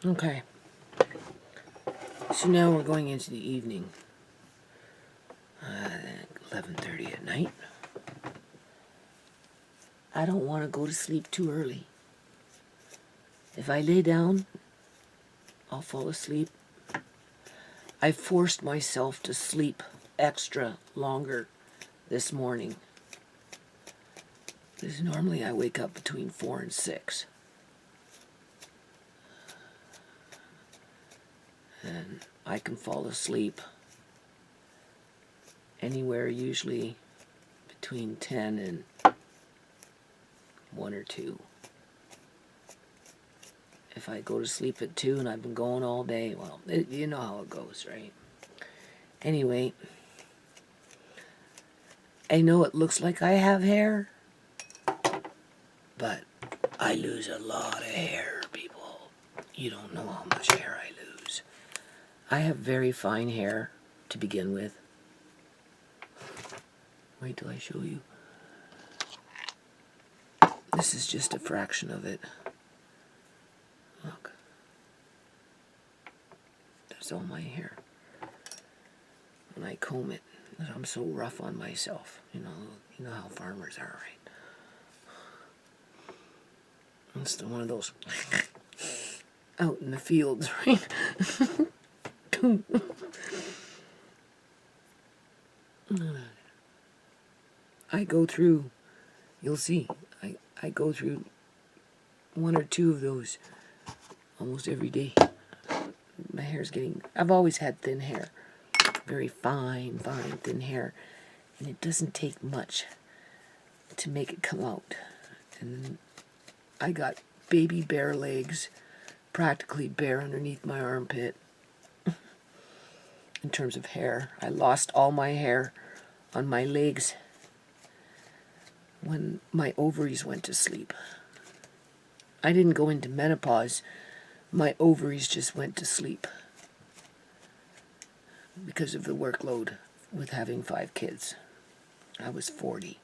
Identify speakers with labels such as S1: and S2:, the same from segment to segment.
S1: Okay. So now we're going into the evening. 11:30 at night. I don't want to go to sleep too early. If I lay down, I'll fall asleep. I forced myself to sleep extra longer this morning. Because normally I wake up between 4 and 6. And I can fall asleep anywhere usually between 10 and 1 or 2. If I go to sleep at 2 and I've been going all day, well, you know how it goes, right? Anyway, I know it looks like I have hair, but I lose a lot of hair, people. You don't know how much hair I lose. I have very fine hair to begin with. Wait till I show you. This is just a fraction of it. Look. That's all my hair. When I comb it, I'm so rough on myself. You know how farmers are, right? It's one of those out in the fields, right? I go through, you'll see, I go through 1 or 2 of those almost every day. My hair's getting, I've always had thin hair. Very fine, thin hair. And it doesn't take much to make it come out. And I got baby bare legs, practically bare underneath my armpit. In terms of hair, I lost all my hair on my legs when my ovaries went to sleep. I didn't go into menopause. My ovaries just went to sleep because of the workload with having 5 kids. I was 40.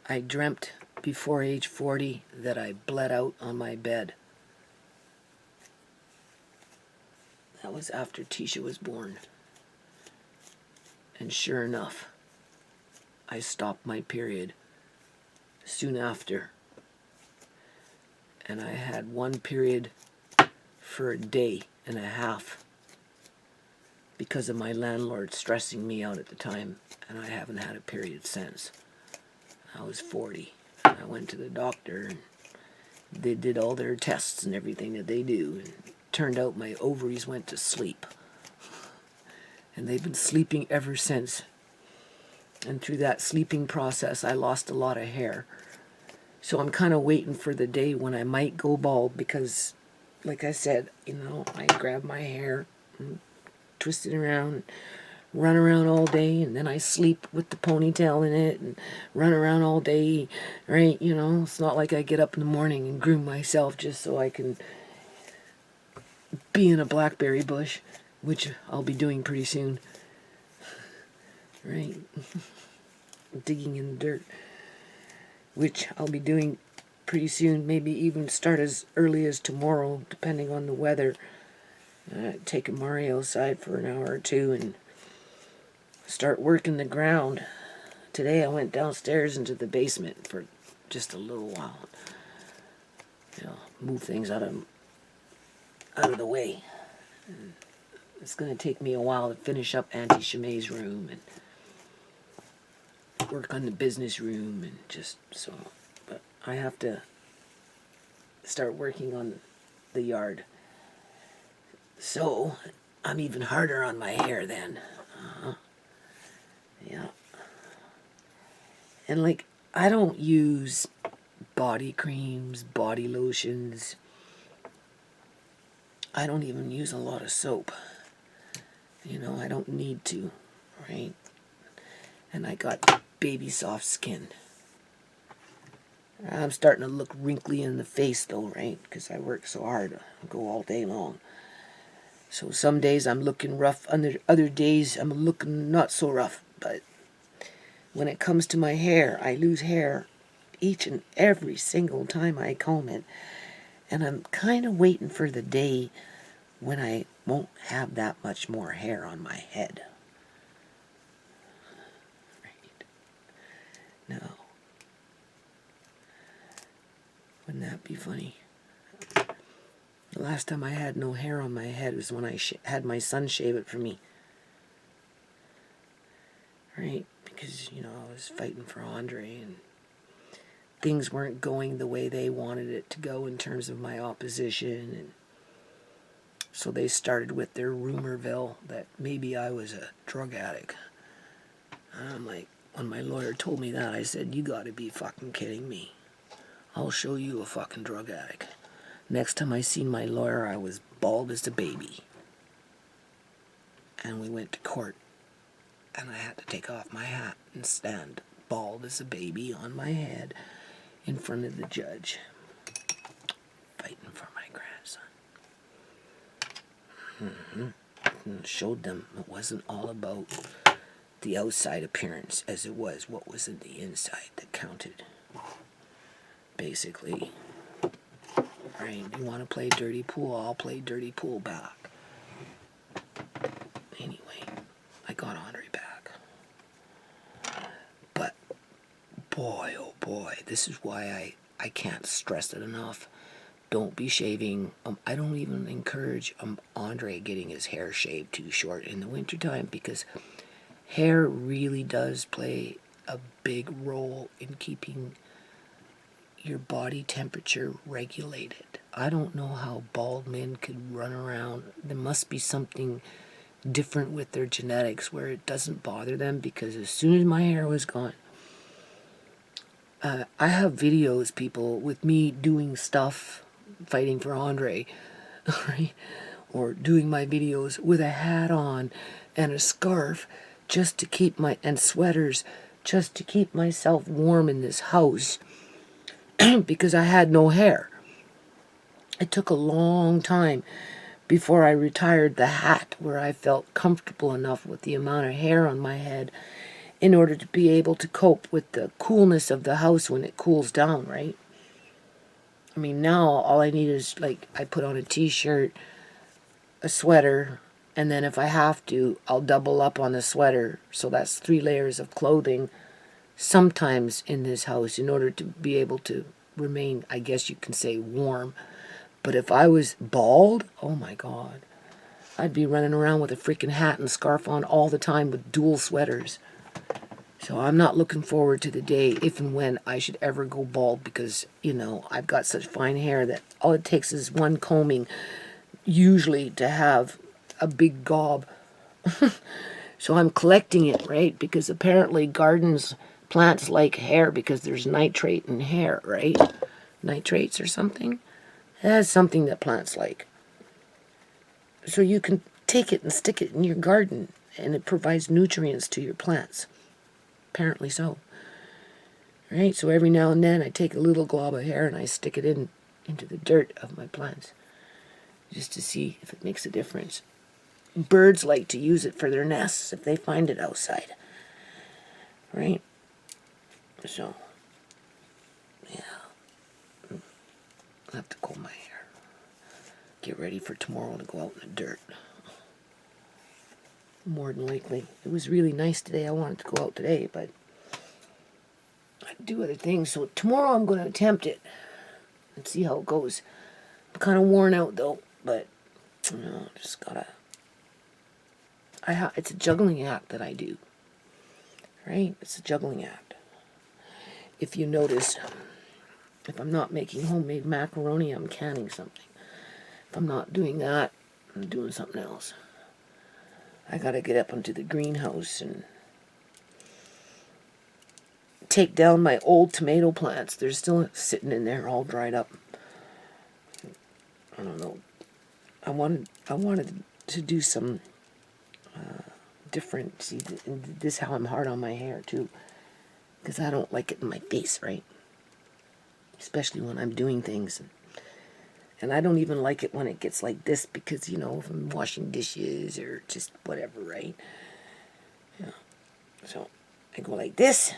S1: I dreamt before age 40 that I bled out on my bed. That was after Tisha was born. And sure enough, I stopped my period soon after. And I had 1 period for a day and a half because of my landlord stressing me out at the time, and I haven't had a period since. I was 40. I went to the doctor, and they did all their tests and everything that they do, and it turned out my ovaries went to sleep. And they've been sleeping ever since. And through that sleeping process, I lost a lot of hair. So I'm kind of waiting for the day when I might go bald because, like I said, I grab my hair and twist it around, run around all day, and then I sleep with the ponytail in it and run around all day, right? It's not like I get up in the morning and groom myself just so I can be in a blackberry bush, which I'll be doing pretty soon, right? Digging in the dirt, which I'll be doing pretty soon, maybe even start as early as tomorrow, depending on the weather. Take Amari outside for an hour or 2 and start working the ground. Today I went downstairs into the basement for just a little while. Move things out of the way. And it's going to take me a while to finish up Auntie Shamay's room and work on the business room and but I have to start working on the yard. So I'm even harder on my hair then. Yeah. And I don't use body creams, body lotions. I don't even use a lot of soap. I don't need to, right? And I got baby soft skin. I'm starting to look wrinkly in the face though, right? Because I work so hard. I go all day long. So some days I'm looking rough, other days I'm looking not so rough. But when it comes to my hair, I lose hair each and every single time I comb it. And I'm kind of waiting for the day when I won't have that much more hair on my head. Right? No. Wouldn't that be funny? The last time I had no hair on my head was when I had my son shave it for me. Right? Because, you know, I was fighting for Andre and things weren't going the way they wanted it to go in terms of my opposition. And so they started with their rumorville that maybe I was a drug addict. And I'm like, when my lawyer told me that, I said, you gotta be fucking kidding me. I'll show you a fucking drug addict. Next time I seen my lawyer, I was bald as a baby. And we went to court. And I had to take off my hat and stand bald as a baby on my head in front of the judge, fighting for my grandson. And showed them it wasn't all about the outside appearance as it was what was in the inside that counted. Basically, right? You want to play dirty pool, I'll play dirty pool back. Anyway, I got Andre back. But boy, oh boy, this is why I can't stress it enough. Don't be shaving. I don't even encourage Andre getting his hair shaved too short in the wintertime, because hair really does play a big role in keeping your body temperature regulated. I don't know how bald men could run around. There must be something different with their genetics where it doesn't bother them, because as soon as my hair was gone, I have videos, people, with me doing stuff, fighting for Andre, right? Or doing my videos with a hat on and a scarf just to keep and sweaters, just to keep myself warm in this house because I had no hair. It took a long time before I retired the hat where I felt comfortable enough with the amount of hair on my head in order to be able to cope with the coolness of the house when it cools down, right? I mean, now all I need is, like, I put on a t-shirt, a sweater, and then if I have to, I'll double up on the sweater. So that's 3 layers of clothing sometimes in this house in order to be able to remain, I guess you can say, warm. But if I was bald, oh my God, I'd be running around with a freaking hat and scarf on all the time with dual sweaters. So I'm not looking forward to the day if and when I should ever go bald, because, you know, I've got such fine hair that all it takes is one combing usually to have a big gob. So I'm collecting it, right? Because apparently plants like hair because there's nitrate in hair, right? Nitrates or something. It has something that plants like. So you can take it and stick it in your garden, and it provides nutrients to your plants. Apparently so. Right? So every now and then I take a little glob of hair and I stick it into the dirt of my plants, just to see if it makes a difference. Birds like to use it for their nests if they find it outside. Right? So, yeah. I'll have to comb my hair. Get ready for tomorrow to go out in the dirt. More than likely. It was really nice today. I wanted to go out today, but I do other things. So tomorrow I'm going to attempt it and see how it goes. I'm kind of worn out though, but you know, just gotta. It's a juggling act that I do. Right? It's a juggling act. If you notice, if I'm not making homemade macaroni, I'm canning something. If I'm not doing that, I'm doing something else. I gotta get up into the greenhouse and take down my old tomato plants. They're still sitting in there all dried up. I don't know. I wanted to do some different. See, this is how I'm hard on my hair too, because I don't like it in my face, right? Especially when I'm doing things. And I don't even like it when it gets like this, because, you know, if I'm washing dishes or just whatever, right? Yeah. So I go like this.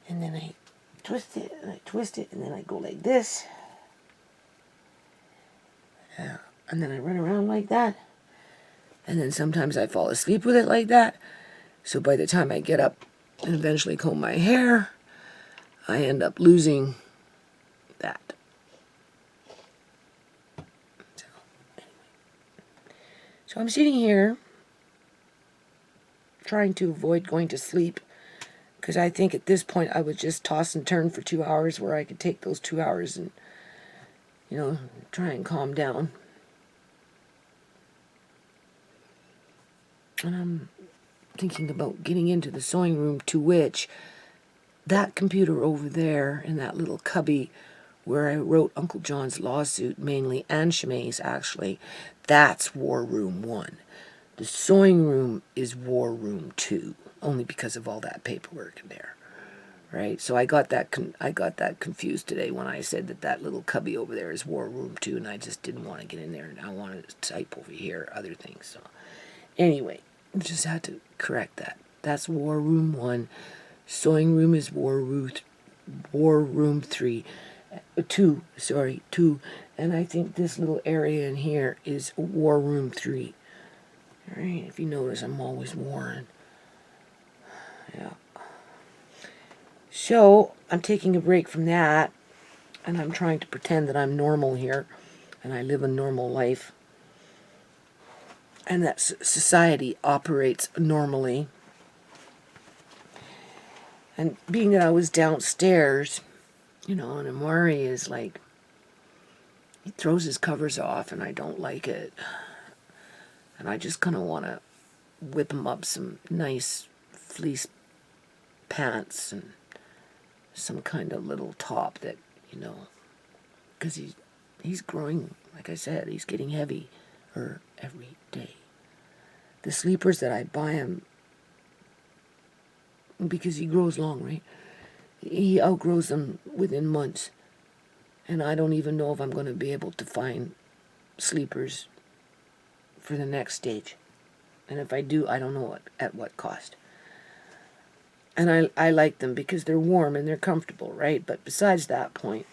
S1: And then I twist it, and I twist it, and then I go like this. Yeah. And then I run around like that. And then sometimes I fall asleep with it like that. So by the time I get up and eventually comb my hair, I end up losing that. So, anyway. So I'm sitting here trying to avoid going to sleep, because I think at this point I would just toss and turn for 2 hours, where I could take those 2 hours and, try and calm down. And I'm thinking about getting into the sewing room, to which that computer over there in that little cubby where I wrote Uncle John's lawsuit mainly, and Shimei's actually, that's War Room 1. The sewing room is War Room 2, only because of all that paperwork in there, right? So I got that confused today when I said that little cubby over there is War Room 2, and I just didn't want to get in there, and I wanted to type over here other things. So anyway, just had to correct that. That's War Room 1. Sewing room is War Room 3. 2. And I think this little area in here is War Room 3. Alright, if you notice, I'm always warring. Yeah. So, I'm taking a break from that, and I'm trying to pretend that I'm normal here, and I live a normal life, and that society operates normally. And being that I was downstairs, and Amari is like, he throws his covers off, and I don't like it. And I just kind of want to whip him up some nice fleece pants and some kind of little top that, because he's growing, like I said, he's getting heavier every day. The sleepers that I buy him, because he grows long, right? He outgrows them within months. And I don't even know if I'm going to be able to find sleepers for the next stage. And if I do, I don't know at what cost. And I like them because they're warm and they're comfortable, right? But besides that point,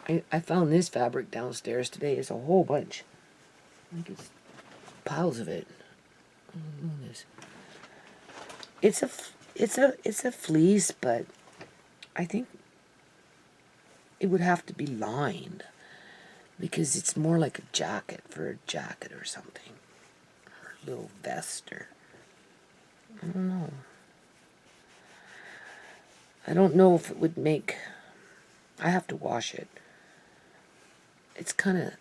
S1: I found this fabric downstairs today. It's a whole bunch. I think it's piles of it. It's a fleece, but I think it would have to be lined, because it's more like a jacket, for a jacket or something, or a little vest, or I don't know. I don't know if it would make. I have to wash it. It's kind of,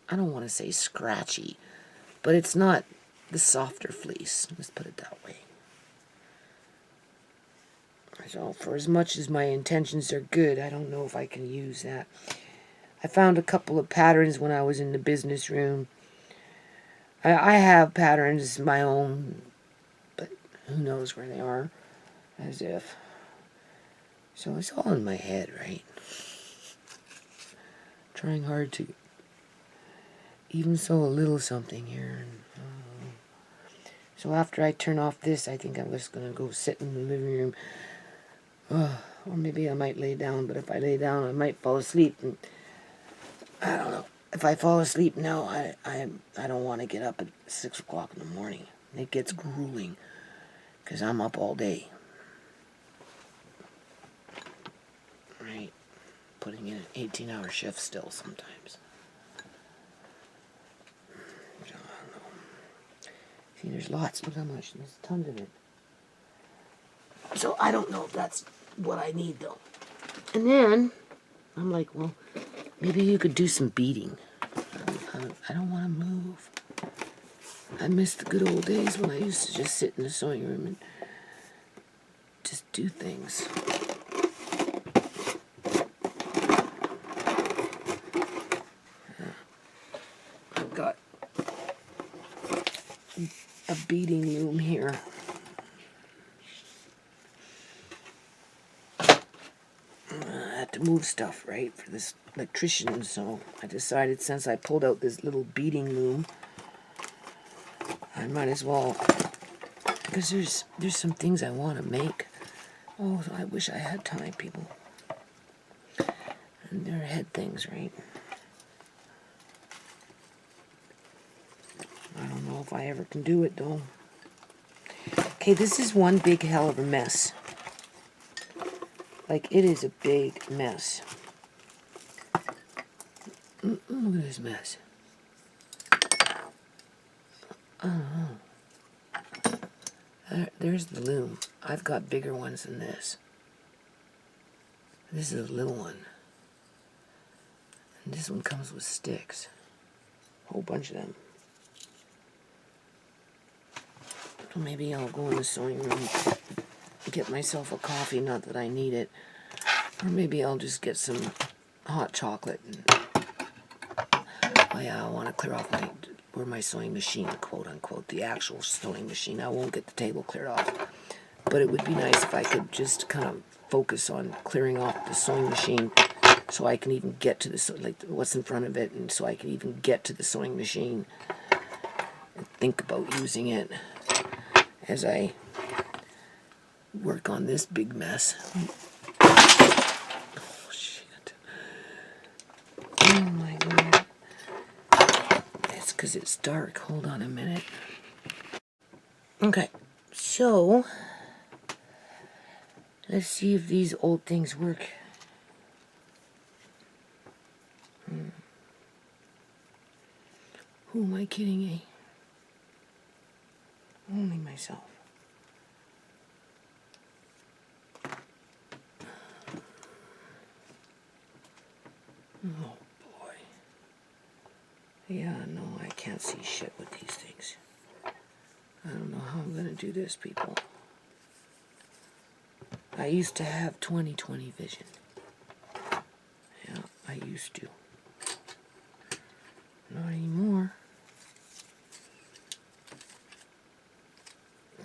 S1: I don't want to say scratchy, but it's not the softer fleece. Let's put it that way. So for as much as my intentions are good, I don't know if I can use that. I found a couple of patterns when I was in the business room. I have patterns, my own, but who knows where they are, as if. So it's all in my head, right? Trying hard to even sew a little something here. So after I turn off this, I think I'm just going to go sit in the living room. Or maybe I might lay down, but if I lay down, I might fall asleep. And I don't know. If I fall asleep now, I don't want to get up at 6 o'clock in the morning. It gets grueling, because I'm up all day. Right? Putting in an 18-hour shift still sometimes. I don't know. See, there's lots. Look how much. There's tons of it. So I don't know if that's what I need, though. And then I'm like, well, maybe you could do some beading. I don't want to move. I miss the good old days when I used to just sit in the sewing room and just do things. I've got a beading loom here. I had to move stuff, right, for this electrician, so I decided, since I pulled out this little beading loom, I might as well, because there's some things I want to make Oh, I wish I had time, people. And they're head things, right? I don't know if I ever can do it, though. Okay, this is one big hell of a mess. Like, it is a big mess. Look at this mess. There's the loom. I've got bigger ones than this. This is a little one. And this one comes with sticks. A whole bunch of them. So maybe I'll go in the sewing room, get myself a coffee, not that I need it. Or maybe I'll just get some hot chocolate. And, oh yeah, I want to clear off my sewing machine, quote unquote, the actual sewing machine. I won't get the table cleared off. But it would be nice if I could just kind of focus on clearing off the sewing machine so I can even get to the, like, what's in front of it, and so I can even get to the sewing machine and think about using it as I work on this big mess. Oh, shit. Oh, my God. It's because it's dark. Hold on a minute. Okay, so let's see if these old things work. Who am I kidding, eh? Only myself. Oh boy. Yeah, no, I can't see shit with these things. I don't know how I'm gonna do this, people. I used to have 20/20 vision. Yeah, I used to. Not anymore.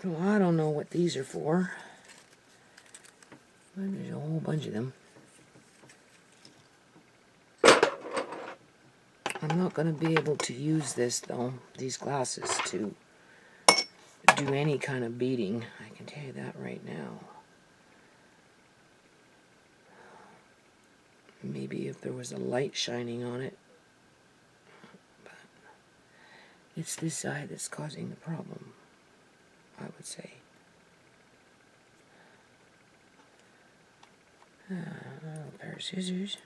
S1: So I don't know what these are for. But there's a whole bunch of them. I'm not going to be able to use this, though, these glasses, to do any kind of beading. I can tell you that right now. Maybe if there was a light shining on it. But it's this side that's causing the problem, I would say. A little pair of scissors.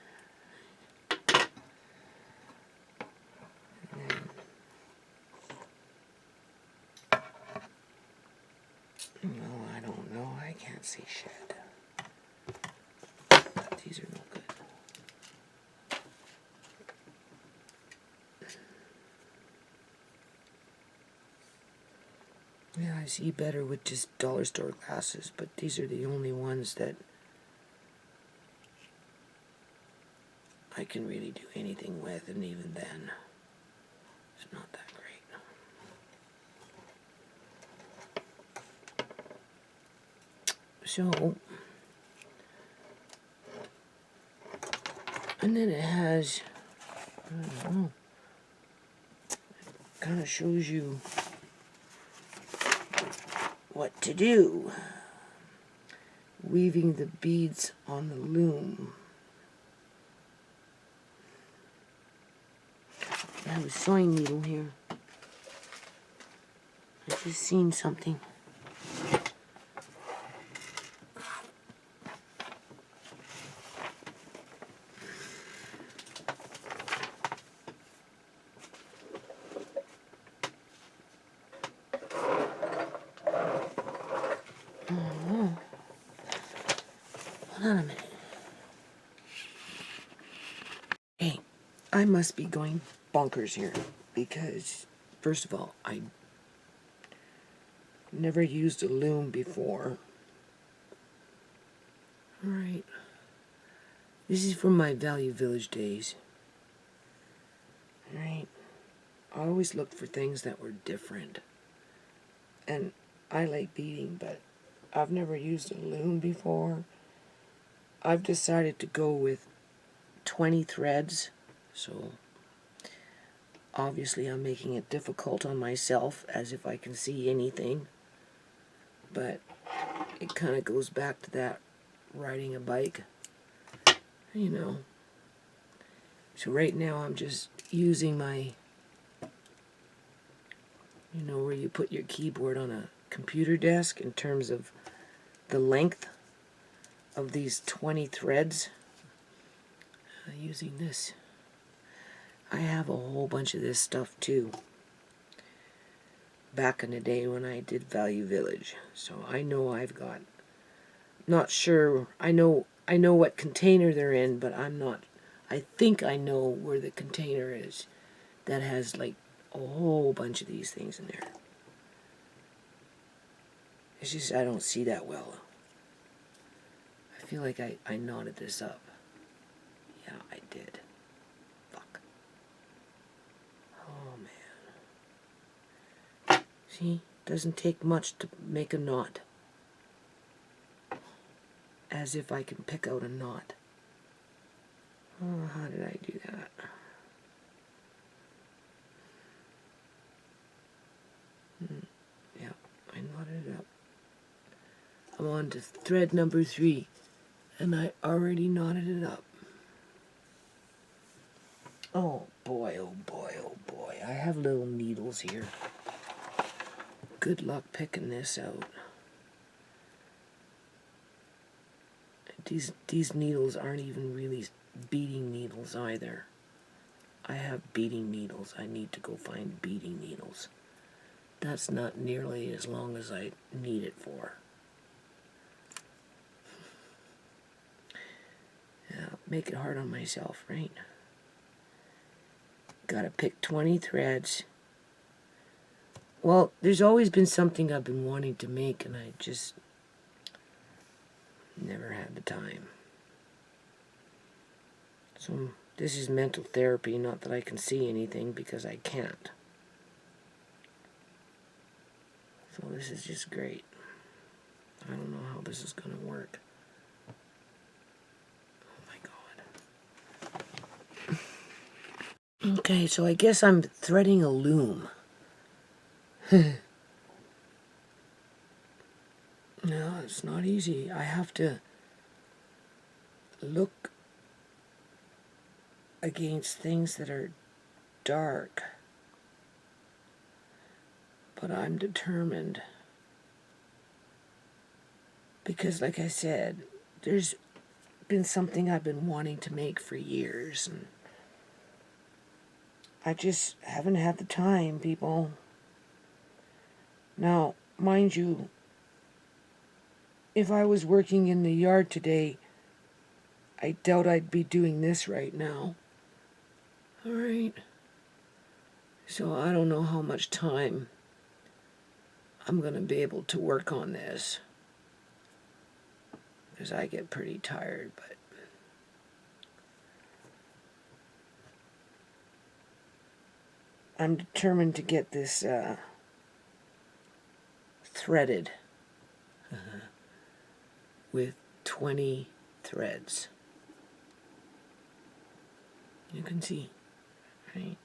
S1: No, I don't know. I can't see shit. These are no good. Yeah, I see better with just dollar store glasses, but these are the only ones that I can really do anything with, and even then, it's not that great. So, and then it has, I don't know, kind of shows you what to do. Weaving the beads on the loom. I have a sewing needle here. I just seen something. Hold on a minute. Hey, I must be going bonkers here because, first of all, I never used a loom before. Alright. This is from my Value Village days. Alright. I always looked for things that were different. And I like beading, but I've never used a loom before. I've decided to go with 20 threads, so obviously I'm making it difficult on myself, as if I can see anything. But it kind of goes back to that riding a bike, you know. So right now I'm just using my, you know, where you put your keyboard on a computer desk in terms of the length of these 20 threads. Using this. I have a whole bunch of this stuff too, back in the day when I did Value Village. So I know I've got, not sure, I know what container they're in, but I'm not, I think I know where the container is that has like a whole bunch of these things in there. It's just I don't see that well. I feel like I knotted this up. Yeah, I did. Fuck. Oh man. See? Doesn't take much to make a knot. As if I can pick out a knot. Oh, how did I do that? Yeah, I knotted it up. I'm on to thread number 3, and I already knotted it up. Oh boy, oh boy, oh boy. I have little needles here. Good luck picking this out. These needles aren't even really beading needles either. I have beading needles. I need to go find beading needles. That's not nearly as long as I need it for. Yeah, make it hard on myself, right? Gotta pick 20 threads. Well, there's always been something I've been wanting to make, and I just never had the time. So this is mental therapy, not that I can see anything, because I can't. So this is just great. I don't know how this is going to work. Oh my god. Okay, so I guess I'm threading a loom. No, it's not easy. I have to look against things that are dark. But I'm determined. Because like I said, there's been something I've been wanting to make for years. And I just haven't had the time, people. Now, mind you, if I was working in the yard today, I doubt I'd be doing this right now. Alright. So I don't know how much time I'm going to be able to work on this. Because I get pretty tired, but I'm determined to get this threaded with 20 threads. You can see, right?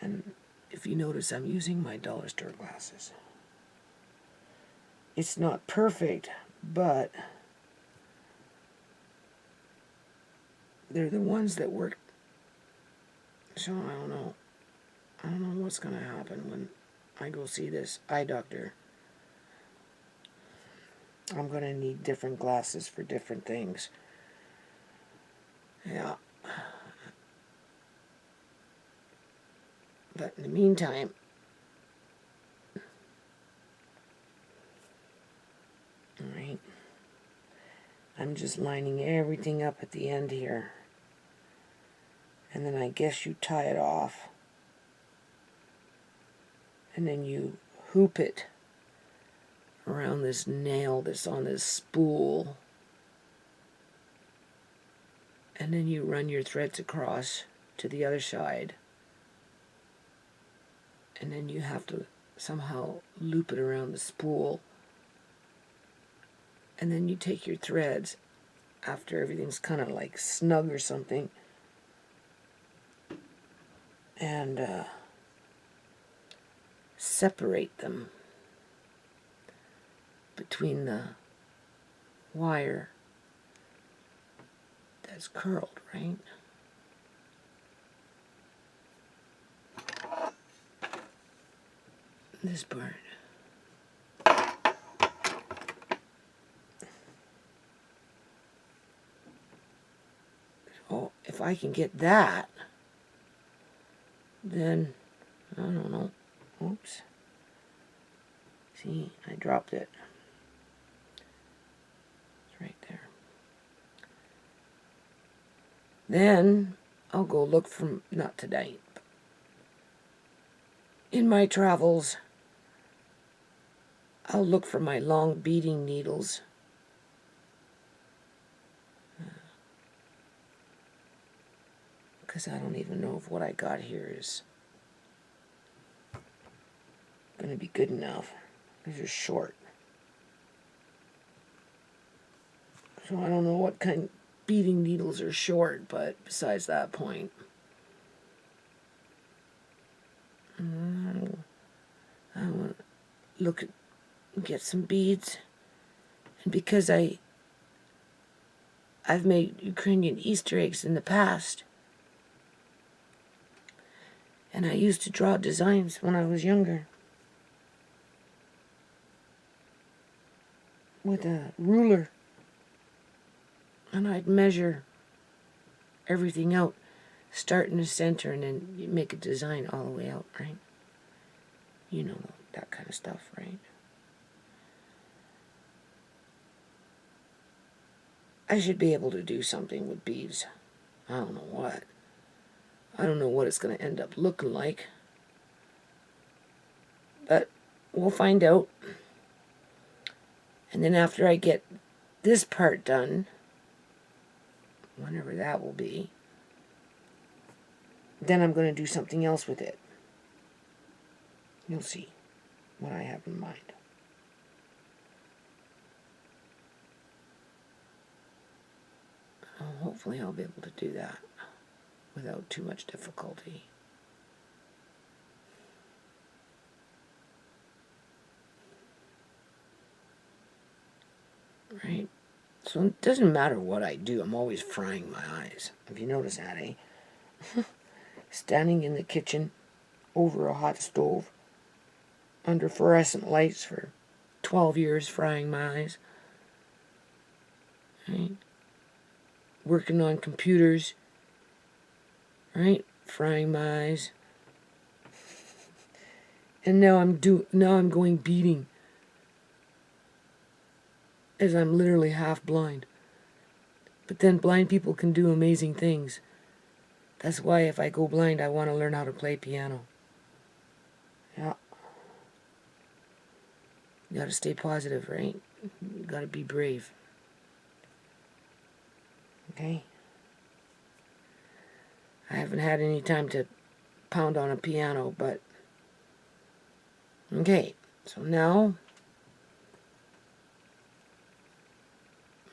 S1: And if you notice, I'm using my dollar store glasses. It's not perfect, but they're the ones that work. So I don't know. I don't know what's going to happen when I go see this eye doctor. I'm going to need different glasses for different things. Yeah. But in the meantime, alright, I'm just lining everything up at the end here. And then I guess you tie it off. And then you hoop it around this nail that's on this spool. And then you run your threads across to the other side. And then you have to somehow loop it around the spool. And then you take your threads after everything's kind of like snug or something, and separate them. between the wire that's curled, right? This part. Oh, if I can get that, then, I don't know. Oops. See, I dropped it. It's right there. Then, I'll go look for, not tonight, in my travels, I'll look for my long beading needles. Because I don't even know if what I got here is going to be good enough. These are short. So I don't know what kind of beading needles are short, but besides that point, I want to look at, get some beads. And because I've made Ukrainian Easter eggs in the past, and I used to draw designs when I was younger with a ruler, and I'd measure everything out, start in the center, and then you make a design all the way out, right? You know, that kind of stuff, right? I should be able to do something with beads. I don't know what. I don't know what it's going to end up looking like. But we'll find out. And then after I get this part done, whenever that will be, then I'm going to do something else with it. You'll see what I have in mind. Hopefully I'll be able to do that without too much difficulty. Right? So it doesn't matter what I do, I'm always frying my eyes. Have you noticed that, eh? Standing in the kitchen over a hot stove under fluorescent lights for 12 years frying my eyes. Right? Working on computers, right? Frying my eyes. And now I'm going beading, as I'm literally half blind. But then blind people can do amazing things. That's why if I go blind, I want to learn how to play piano. Yeah. You got to stay positive, right? You got to be brave. Okay? I haven't had any time to pound on a piano, but okay. So now,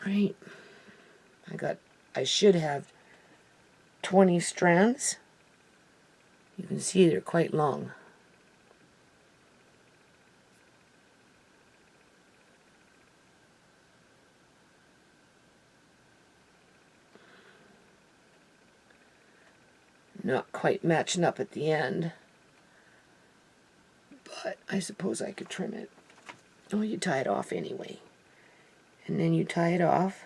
S1: right? I should have 20 strands. You can see they're quite long. Not quite matching up at the end, but I suppose I could trim it. Oh, you tie it off anyway. And then you tie it off.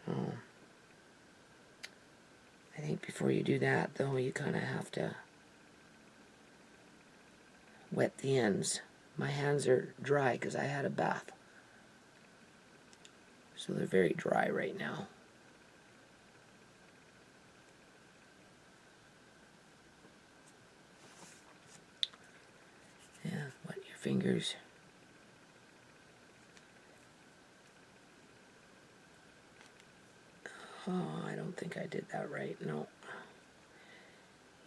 S1: So, I think before you do that, though, you kind of have to wet the ends. My hands are dry because I had a bath. So they're very dry right now. Yeah, wet your fingers. Oh, I don't think I did that right. No.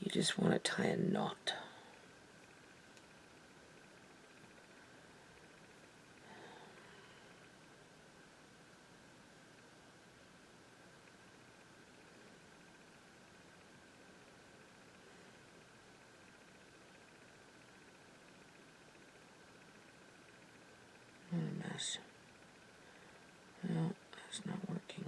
S1: You just want to tie a knot. this. No, that's not working.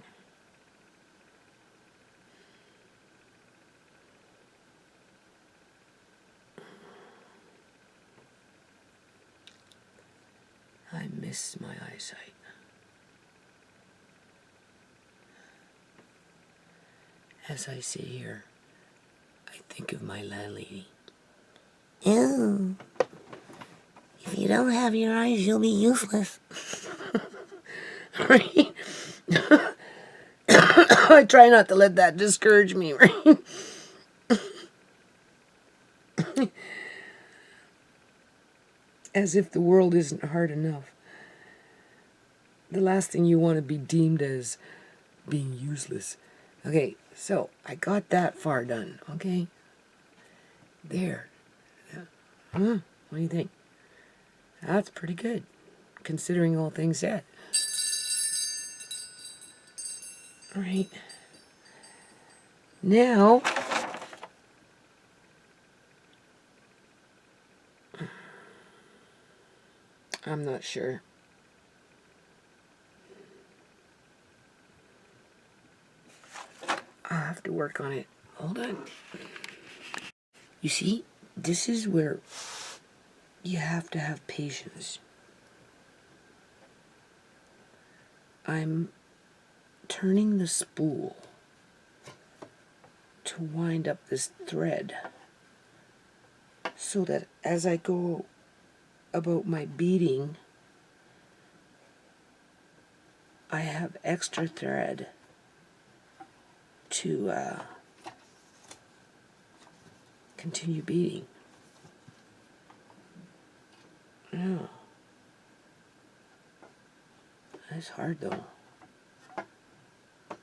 S1: I miss my eyesight. As I sit here, I think of my landlady. Oh, if you don't have your eyes, you'll be useless. Right? I try not to let that discourage me, right? As if the world isn't hard enough. The last thing you want to be deemed as being useless. Okay, so I got that far done, okay? There. What do you think? That's pretty good, considering all things said. All right. Now, I'm not sure. I'll have to work on it. Hold on. You see, this is where you have to have patience. I'm turning the spool to wind up this thread so that as I go about my beading, I have extra thread to continue beading. Oh, that's hard though,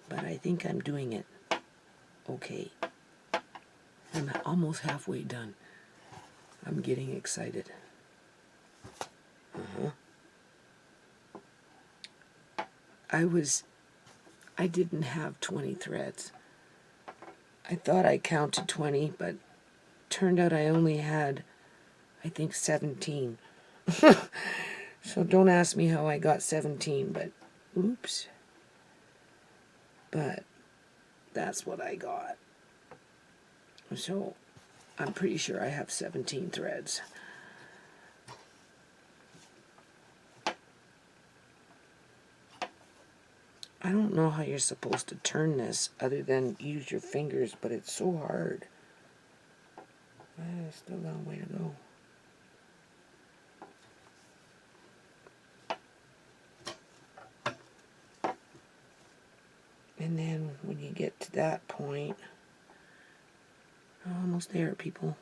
S1: but I think I'm doing it okay. I'm almost halfway done. I'm getting excited. I didn't have 20 threads. I thought I counted 20, but turned out I only had, I think, 17. So don't ask me how I got 17, but oops. But that's what I got. So I'm pretty sure I have 17 threads. I don't know how you're supposed to turn this other than use your fingers, but it's so hard. I still got a way to go. And then when you get to that point, almost there, people.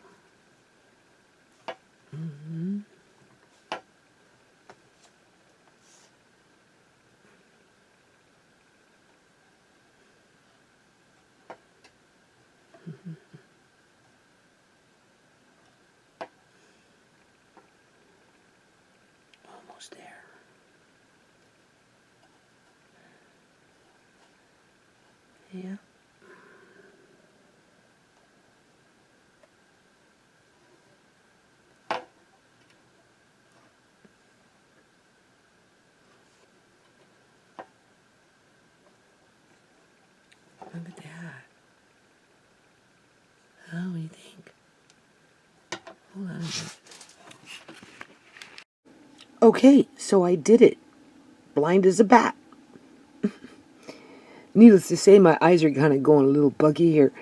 S1: Almost there. Yeah. Look at that. What do you think? Hold on a minute. Okay, so I did it. Blind as a bat. Needless to say, my eyes are kind of going a little buggy here,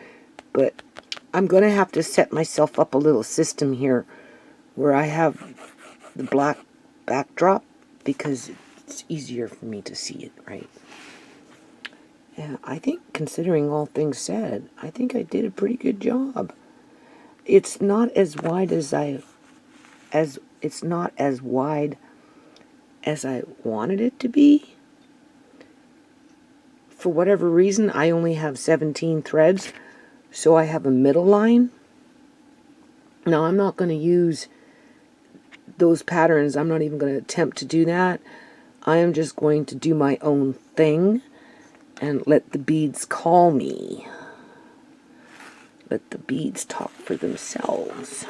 S1: but I'm going to have to set myself up a little system here where I have the black backdrop because it's easier for me to see it, right? Yeah, I think considering all things said, I think I did a pretty good job. It's not as wide as it's not as wide as I wanted it to be. For whatever reason, I only have 17 threads, so I have a middle line. Now, I'm not going to use those patterns. I'm not even going to attempt to do that. I am just going to do my own thing and let the beads call me. Let the beads talk for themselves.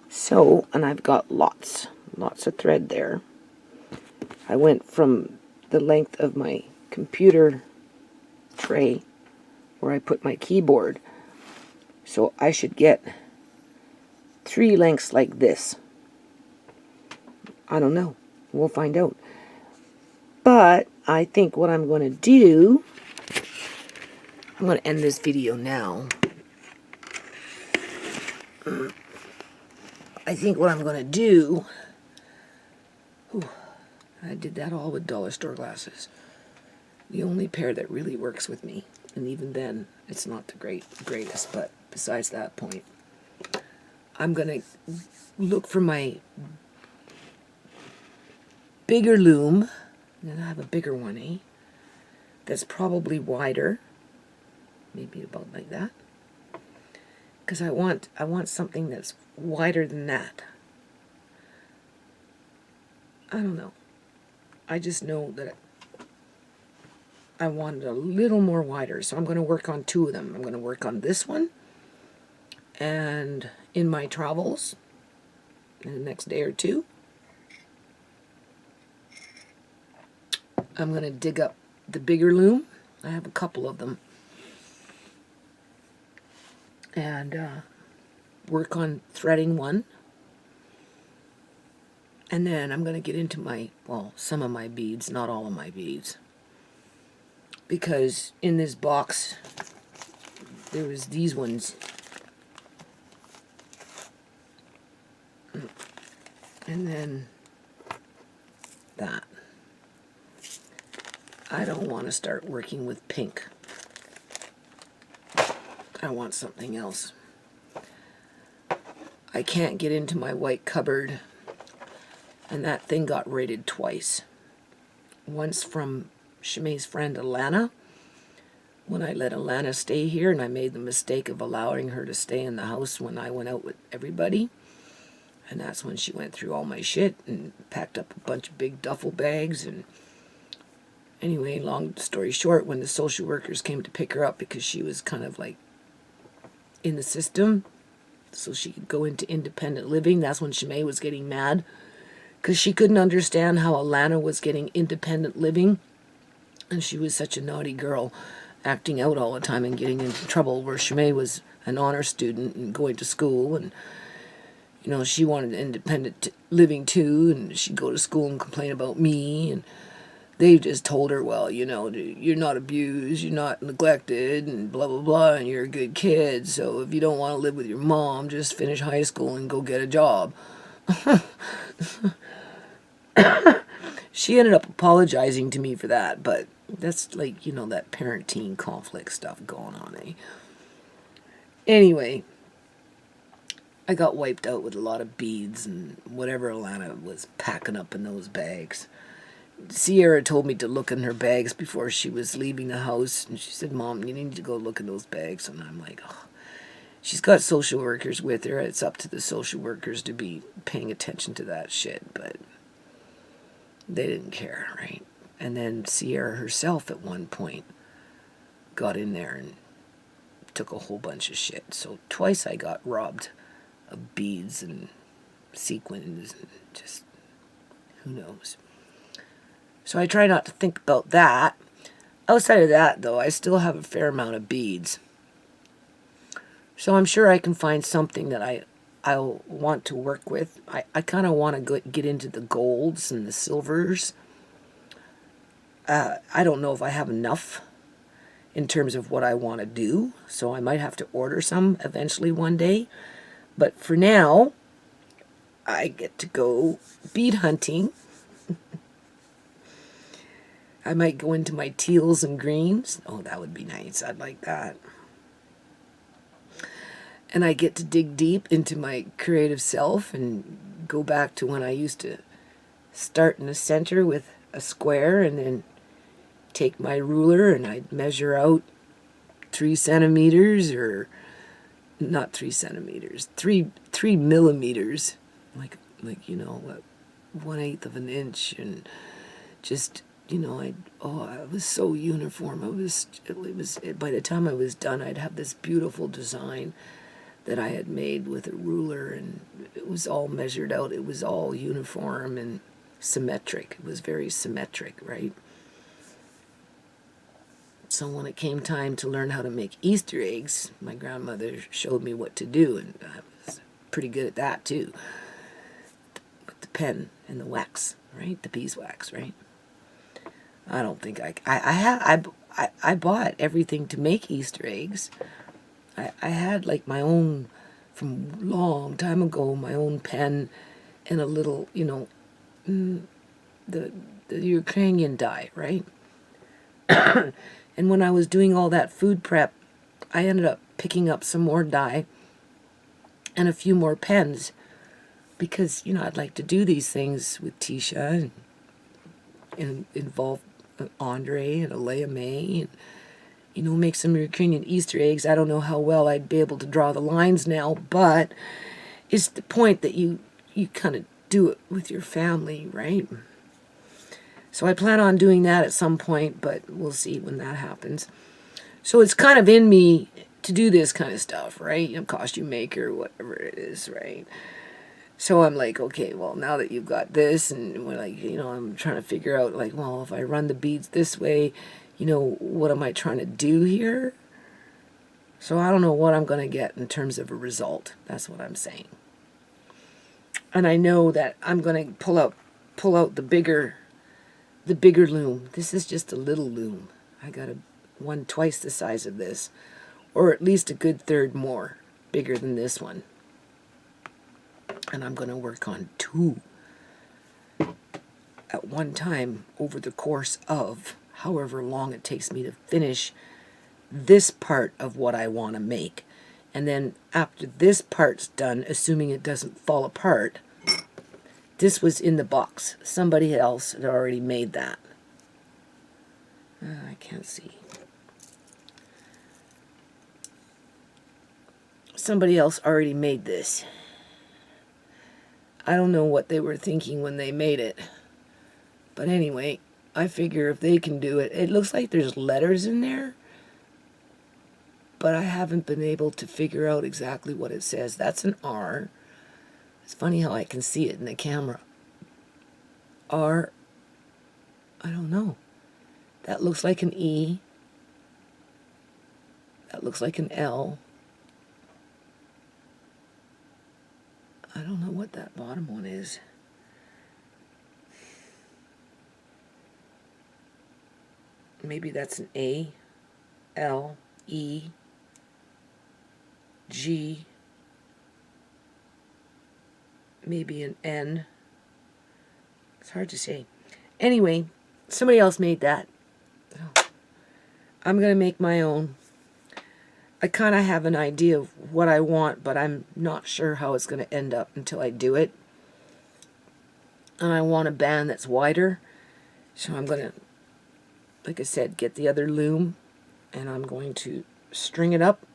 S1: So, and I've got lots of thread there. I went from the length of my computer tray where I put my keyboard. So I should get 3 lengths like this. I don't know. We'll find out. But I think what I'm going to do, I'm going to end this video now. I think what I'm going to do, I did that all with dollar store glasses. The only pair that really works with me. And even then, it's not the greatest. But besides that point, I'm going to look for my bigger loom. And I have a bigger one, eh? That's probably wider. Maybe about like that. Because I want something that's wider than that. I don't know. I just know that I want it a little more wider. So I'm going to work on 2 of them. I'm going to work on this one. And in my travels, in the next day or 2, I'm going to dig up the bigger loom. I have a couple of them. And work on threading one. And then I'm going to get into some of my beads, not all of my beads. Because in this box, there was these ones. And then that. I don't want to start working with pink. I want something else. I can't get into my white cupboard, and that thing got raided twice. Once from Shimei's friend Alana, when I let Alana stay here, and I made the mistake of allowing her to stay in the house when I went out with everybody. And that's when she went through all my shit and packed up a bunch of big duffel bags. And anyway, long story short, when the social workers came to pick her up because she was kind of like in the system, so she could go into independent living, that's when Shimei was getting mad. Because she couldn't understand how Alana was getting independent living. And she was such a naughty girl, acting out all the time and getting into trouble, where Shimei was an honor student and going to school, and she wanted independent living too, and she'd go to school and complain about me, and they just told her, well, you're not abused, you're not neglected, and blah, blah, blah, and you're a good kid, so if you don't want to live with your mom, just finish high school and go get a job. She ended up apologizing to me for that, but that's like, that parent-teen conflict stuff going on, eh? Anyway, I got wiped out with a lot of beads and whatever Alana was packing up in those bags. Sierra told me to look in her bags before she was leaving the house, and she said, Mom, you need to go look in those bags. And I'm like, oh. She's got social workers with her. It's up to the social workers to be paying attention to that shit, but they didn't care, right? And then Sierra herself at one point got in there and took a whole bunch of shit. So twice I got robbed of beads and sequins and just who knows. So I try not to think about that. Outside of that, though, I still have a fair amount of beads. So I'm sure I can find something that I'll want to work with. I kind of want to get into the golds and the silvers. I don't know if I have enough in terms of what I want to do, so I might have to order some eventually one day. But for now, I get to go bead hunting. I might go into my teals and greens. Oh, that would be nice. I'd like that. And I get to dig deep into my creative self and go back to when I used to start in the center with a square and then take my ruler and I'd measure out 3 centimeters, or not 3 centimeters, 3 millimeters, like 1/8 of an inch, and just I was so uniform. It was by the time I was done, I'd have this beautiful design that I had made with a ruler, and it was all measured out. It was all uniform, and symmetric. It was very symmetric, right? So when it came time to learn how to make Easter eggs, my grandmother showed me what to do, and I was pretty good at that too. With the pen and the wax, right? The beeswax, right? I don't think I bought everything to make Easter eggs. I had like my own, from long time ago, my own pen and a little, the Ukrainian dye, right? And when I was doing all that food prep, I ended up picking up some more dye and a few more pens because, I'd like to do these things with Tisha and involve Andre and Alea May and, make some Ukrainian Easter eggs. I don't know how well I'd be able to draw the lines now, but it's the point that you kind of do it with your family, right? So I plan on doing that at some point, but we'll see when that happens. So it's kind of in me to do this kind of stuff, right? Costume maker, whatever it is, right? So I'm like, okay, well, now that you've got this, and we're like, I'm trying to figure out, like, well, if I run the beads this way, what am I trying to do here? So I don't know what I'm going to get in terms of a result. That's what I'm saying. And I know that I'm going to pull out the bigger loom. This is just a little loom. I got one twice the size of this, or at least a good third more, bigger than this one. And I'm going to work on 2 at one time over the course of however long it takes me to finish this part of what I want to make. And then after this part's done, assuming it doesn't fall apart, this was in the box. Somebody else had already made that. I can't see. Somebody else already made this. I don't know what they were thinking when they made it. But anyway, I figure if they can do it. It looks like there's letters in there, but I haven't been able to figure out exactly what it says. That's an R. It's funny how I can see it in the camera. R, I don't know. That looks like an E. That looks like an L. I don't know what that bottom one is. Maybe that's an A, L, E, G, maybe an N. It's hard to say. Anyway, somebody else made that. I'm going to make my own. I kind of have an idea of what I want, but I'm not sure how it's going to end up until I do it. And I want a band that's wider. So I'm going to, like I said, get the other loom, and I'm going to string it up,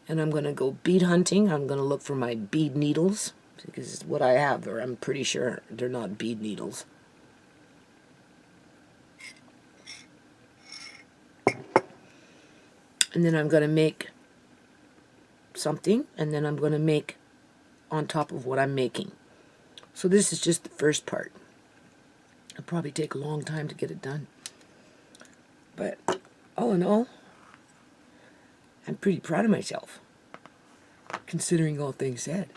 S1: and I'm going to go bead hunting. I'm going to look for my bead needles, because what I have, or I'm pretty sure they're not bead needles. And then I'm going to make something, and then I'm going to make on top of what I'm making. So this is just the first part. It'll probably take a long time to get it done. But all in all, I'm pretty proud of myself, considering all things said.